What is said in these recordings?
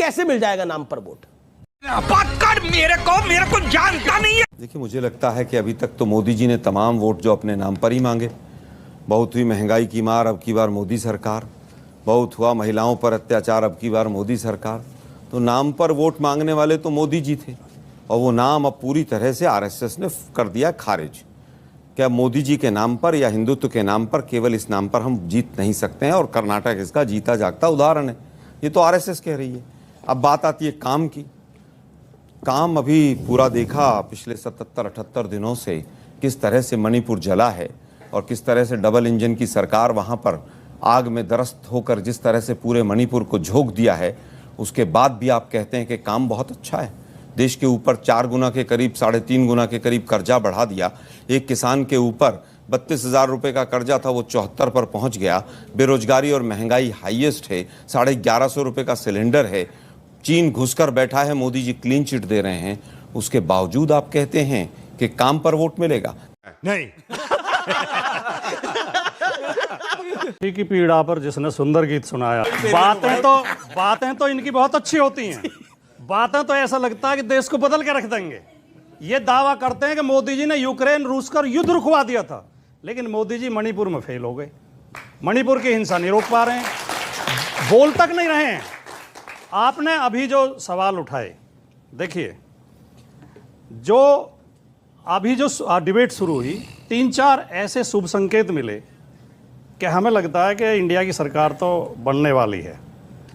कैसे मिल जाएगा नाम पर वोट? मेरे को जानता नहीं है। देखिए, मुझे लगता है कि अभी तक तो मोदी जी ने तमाम वोट जो अपने नाम पर ही मांगे। बहुत हुई महंगाई की मार, अब की बार मोदी सरकार। बहुत हुआ महिलाओं पर अत्याचार, अब की बार मोदी सरकार। तो नाम पर वोट मांगने वाले तो मोदी जी थे, और वो नाम अब पूरी तरह से आरएसएस ने कर दिया खारिज। क्या मोदी जी के नाम पर या हिंदुत्व के नाम पर, केवल इस नाम पर हम जीत नहीं सकते हैं, और कर्नाटक इसका जीता जागता उदाहरण है। ये तो आरएसएस कह रही है। अब बात आती है काम की। काम अभी पूरा देखा पिछले 77-78 दिनों से किस तरह से मणिपुर जला है, और किस तरह से डबल इंजन की सरकार वहाँ पर आग में दरस्त होकर जिस तरह से पूरे मणिपुर को झोंक दिया है। उसके बाद भी आप कहते हैं कि काम बहुत अच्छा है। देश के ऊपर 4 गुना के करीब, 3.5 गुना के करीब कर्जा बढ़ा दिया। एक किसान के ऊपर 32,000 रुपये का कर्जा था, वो 74 पर पहुंच गया। बेरोजगारी और महंगाई हाईएस्ट है। 1150 रुपये का सिलेंडर है। चीन घुसकर बैठा है, मोदी जी क्लीन चिट दे रहे हैं। उसके बावजूद आप कहते हैं कि काम पर वोट मिलेगा? नहीं। की पीड़ा पर जिसने सुंदर गीत सुनाया। बातें तो इनकी बहुत अच्छी होती हैं। बातें तो ऐसा लगता है कि देश को बदल के रख देंगे। ये दावा करते हैं कि मोदी जी ने यूक्रेन रूस का युद्ध रुकवा दिया था, लेकिन मोदी जी मणिपुर में फेल हो गए। मणिपुर की हिंसा नहीं रोक पा रहे हैं, बोल तक नहीं रहे हैं। आपने अभी जो सवाल उठाए, देखिए, जो अभी जो डिबेट शुरू हुई, 3-4 ऐसे शुभ संकेत मिले कि हमें लगता है कि इंडिया की सरकार तो बनने वाली है।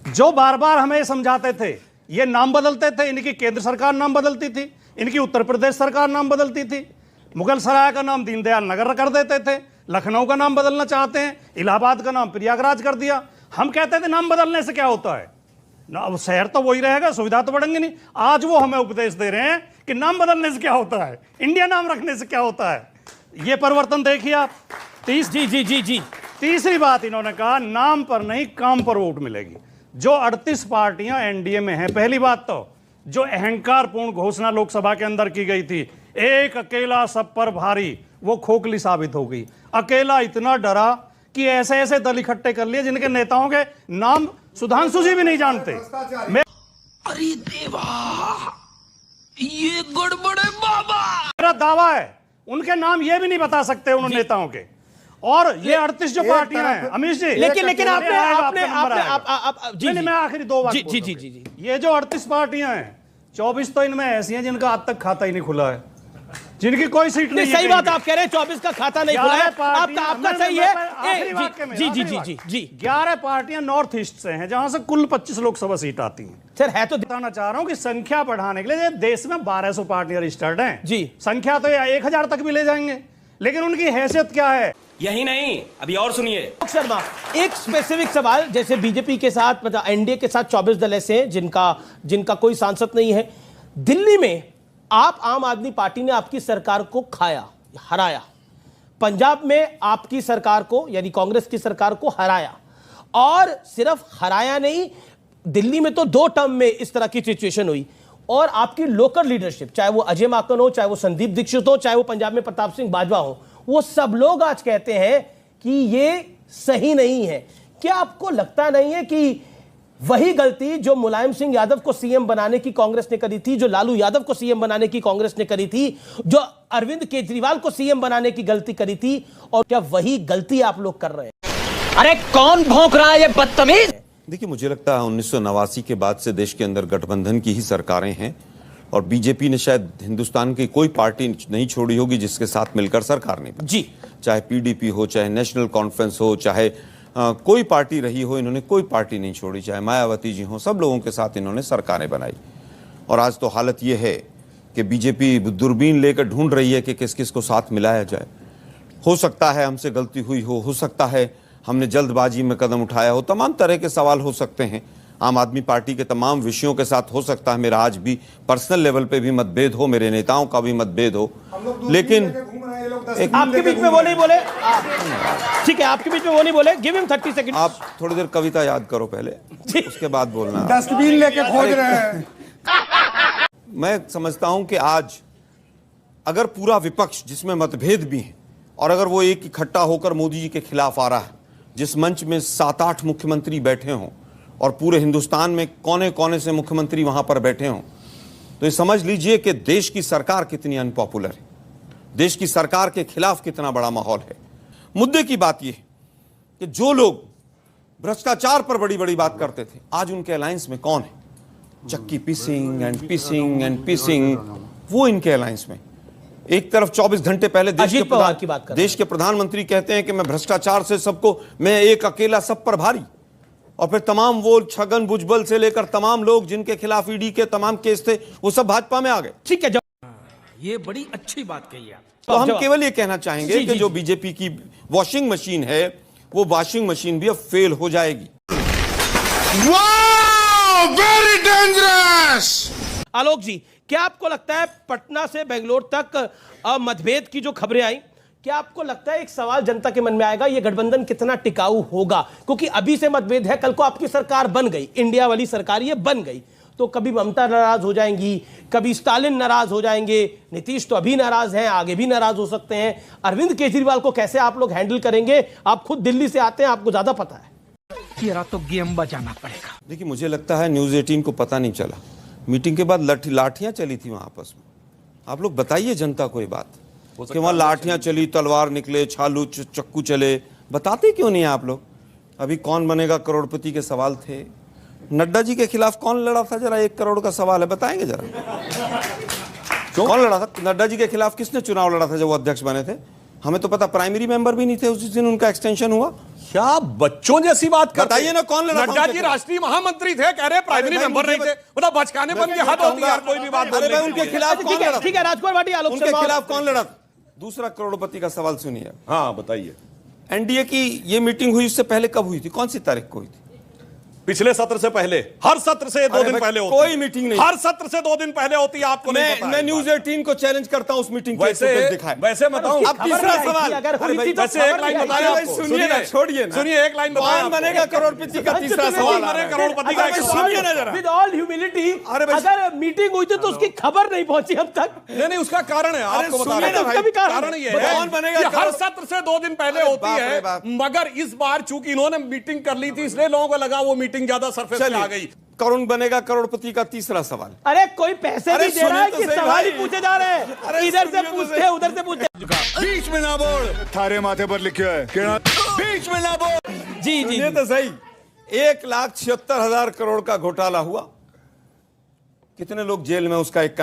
जो बार बार हमें समझाते थे, ये नाम बदलते थे, इनकी केंद्र सरकार नाम बदलती थी, इनकी उत्तर प्रदेश सरकार नाम बदलती थी, मुगल सराय का नाम दीनदयाल नगर कर देते थे, लखनऊ का नाम बदलना चाहते हैं, इलाहाबाद का नाम प्रयागराज कर दिया। हम कहते थे नाम बदलने से क्या होता है ना, अब शहर तो वही रहेगा, सुविधा तो बढ़ेंगे नहीं। आज वो हमें उपदेश दे रहे हैं कि नाम बदलने से क्या होता है, इंडिया नाम रखने से क्या होता है। ये परिवर्तन देखिए आप। तीसरी बात इन्होंने कहा, नाम पर नहीं काम पर वोट मिलेगी। जो 38 पार्टियां एनडीए में हैं, पहली बात तो जो अहंकारपूर्ण घोषणा लोकसभा के अंदर की गई थी, एक अकेला सब पर भारी, वो खोखली साबित हो गई। अकेला इतना डरा कि ऐसे ऐसे दल इकट्ठे कर लिए जिनके नेताओं के नाम सुधांशु जी भी नहीं जानते। अरे देवा, ये गड़बड़ है बाबा। मेरा दावा है उनके नाम ये भी नहीं बता सकते उन नेताओं के। और ये 38 जो पार्टियां हैं, अमीश जी, लेकिन आपने मैं आखिरी 2 बात जी, ये जो 38 पार्टियां हैं, 24 तो इनमें ऐसी हैं जिनका आज तक खाता ही नहीं खुला है, जिनकी कोई सीट नहीं। सही बात आप कह रहे हैं, 24 का खाता नहीं खुला है। आपका सही है। जी 11 पार्टियां नॉर्थ ईस्ट से हैं, जहां से कुल 25 लोकसभा सीट आती हैं। सर है तो बताना चाह रहा हूं कि संख्या बढ़ाने के लिए देश में 1200 पार्टियां रजिस्टर्ड हैं जी। संख्या तो 1000 तक भी ले जाएंगे, लेकिन उनकी हैसियत क्या है? यही नहीं, अभी और सुनिए शर्मा, एक स्पेसिफिक सवाल। जैसे बीजेपी के साथ, मतलब एनडीए के साथ 24 दल ऐसे हैं जिनका कोई सांसद नहीं है। दिल्ली में आप आम आदमी पार्टी ने आपकी सरकार को हराया। पंजाब में आपकी सरकार को, यानी कांग्रेस की सरकार को हराया। और सिर्फ हराया नहीं, दिल्ली में तो 2 टर्म में इस तरह की सिचुएशन हुई। और आपकी लोकल लीडरशिप, चाहे वो अजय माकन हो, चाहे वो संदीप दीक्षित हो, चाहे वो पंजाब में प्रताप सिंह बाजवा हो, वो सब लोग आज कहते हैं कि ये सही नहीं है। क्या आपको लगता नहीं है कि वही गलती जो मुलायम सिंह यादव को सीएम बनाने की कांग्रेस ने करी थी, जो लालू यादव को सीएम बनाने की कांग्रेस ने करी थी, जो अरविंद केजरीवाल को सीएम बनाने की गलती करी थी, और क्या वही गलती आप लोग कर रहे हैं? अरे कौन भौंक रहा है ये बदतमीज? देखिए, मुझे लगता है 1989 के बाद से देश के अंदर गठबंधन की ही सरकारें हैं, और बीजेपी ने शायद हिंदुस्तान की कोई पार्टी नहीं छोड़ी होगी जिसके साथ मिलकर सरकार नहीं बनी। जी, चाहे पीडीपी हो, चाहे नेशनल कॉन्फ्रेंस हो, चाहे कोई पार्टी रही हो, इन्होंने कोई पार्टी नहीं छोड़ी। चाहे मायावती जी हो, सब लोगों के साथ इन्होंने सरकारें बनाई। और आज तो हालत ये है कि बीजेपी दूरबीन लेकर ढूंढ रही है कि किस किस को साथ मिलाया जाए। हो सकता है हमसे गलती हुई हो सकता है हमने जल्दबाजी में कदम उठाया हो, तमाम तरह के सवाल हो सकते हैं। आम आदमी पार्टी के तमाम विषयों के साथ हो सकता है मेरा आज भी पर्सनल लेवल पे भी मतभेद हो, मेरे नेताओं का भी मतभेद हो, लेकिन आपके बीच में वो नहीं बोले। ठीक है, आपके बीच में वो नहीं बोले। Give him 30 second. आप थोड़ी देर कविता याद करो पहले, उसके बाद बोलना। डस्टबिन लेके खोज रहे हैं। मैं समझता हूं कि आज अगर पूरा विपक्ष जिसमें मतभेद भी है, और अगर वो एक इकट्ठा होकर मोदी जी के खिलाफ आ रहा है, जिस मंच में 7-8 मुख्यमंत्री बैठे हों और पूरे हिंदुस्तान में कोने कोने से मुख्यमंत्री वहां पर बैठे हों, तो ये समझ लीजिए कि देश की सरकार कितनी अनपॉपुलर है, देश की सरकार के खिलाफ कितना बड़ा माहौल है। मुद्दे की बात यह है कि जो लोग भ्रष्टाचार पर बड़ी बड़ी बात करते थे, आज उनके अलायंस में कौन है? चक्की पिसिंग एंड पिसिंग एंड पिसिंग, वो इनके अलायंस में। एक तरफ 24 घंटे पहले देश के प्रधानमंत्री कहते हैं कि मैं भ्रष्टाचार से सबको, मैं एक अकेला सब पर भारी, और फिर तमाम वो छगन भुजबल से लेकर तमाम लोग जिनके खिलाफ ईडी के तमाम केस थे, वो सब भाजपा में आ गए। ठीक है, ये बड़ी अच्छी बात कही आप। तो हम केवल ये कहना चाहेंगे कि जो बीजेपी की वॉशिंग मशीन है, वो वॉशिंग मशीन भी अब फेल हो जाएगी। Very dangerous. आलोक जी, क्या आपको लगता है पटना से बेंगलोर तक मतभेद की जो खबरें आई, क्या आपको लगता है एक सवाल जनता के मन में आएगा, ये गठबंधन कितना टिकाऊ होगा? क्योंकि अभी से मतभेद है, कल को आपकी सरकार बन गई, इंडिया वाली सरकार ये बन गई, तो कभी ममता नाराज हो जाएंगी, कभी स्टालिन नाराज हो जाएंगे, नीतीश तो अभी नाराज हैं, आगे भी नाराज हो सकते हैं। अरविंद केजरीवाल को कैसे आप लोग हैंडल करेंगे? आप खुद दिल्ली से आते हैं, आपको ज्यादा पता है। तेरा तो गेम बजाना पड़ेगा। देखिए, मुझे लगता है न्यूज़ 18 को पता नहीं चला, मीटिंग के बाद लाठियां चली थी वहां आपस में। आप लोग बताइए जनता को ये बात कि वहां लाठियां चली, तलवार निकले, छालू चक्कू चले, बताते क्यों नहीं आप लोग? अभी कौन बनेगा करोड़पति के सवाल थे, नड्डा जी के खिलाफ कौन लड़ा था? जरा 1 करोड़ का सवाल है, बताएंगे जरा कौन लड़ा था? नड्डा जी के खिलाफ किसने चुनाव लड़ा था जब वो अध्यक्ष बने थे? हमें तो पता, प्राइमरी मेंबर भी नहीं थे उस दिन उनका एक्सटेंशन हुआ। क्या बच्चों जैसी बात करते? बताइए ना कौन लड़ा था? नड्डा जी राष्ट्रीय महामंत्री थे, कह रहे प्राइमरी मेंबर नहीं थे, मतलब बचकाने बन के हद होती है यार, कोई भी बात बोलने की। उनके खिलाफ कौन लड़ा? ठीक है राजकुमार भाटी, आलोक उनके खिलाफ कौन लड़ा? दूसरा करोड़पति का सवाल सुनिए। हाँ बताइए। एनडीए की ये मीटिंग हुई, उससे पहले कब हुई थी? कौन सी तारीख को हुई थी? पिछले सत्र से पहले, हर सत्र से 2 दिन पहले होती है। कोई मीटिंग नहीं, हर सत्र से 2 दिन पहले होती है, आपको नहीं पता है? मैं न्यूज़ 18 को चैलेंज करता हूं उस मीटिंग के वैसे दिखाएं। वैसे बताऊं, अब तीसरा सवाल, वैसे एक लाइन बताया आपको, सुनिए ना, छोड़िए ना, सुनिए एक लाइन बताया। कौन बनेगा करोड़पति का तीसरा सवाल? करोड़पति का सुनिए ना जरा, विद ऑल ह्यूमिलिटी, अगर मीटिंग हुई थी तो उसकी खबर नहीं पहुंची अब तक। नहीं, उसका कारण है, आपको बता रहे हैं। कारण ये है, कौन बनेगा? हर सत्र से 2 दिन पहले होती है, मगर इस बार चूंकि इन्होंने मीटिंग कर ली थी, इसलिए लोगों को लगा वो मीटिंग ज्यादा सरफेस पे आ गई। कौन बनेगा करोड़पति का तीसरा सवाल? अरे कोई पैसे भी दे रहा है कि सही सवाल ही भाई। पूछे जा रहे हैं? इधर से पूछते हैं, उधर से पूछते हैं। बीच में ना बोल, थारे माथे पर लिखा है बीच में ना बोल। जी जी ये तो सही, 1,76,000 करोड़ का घोटाला हुआ, कितने लोग जेल में, उसका एक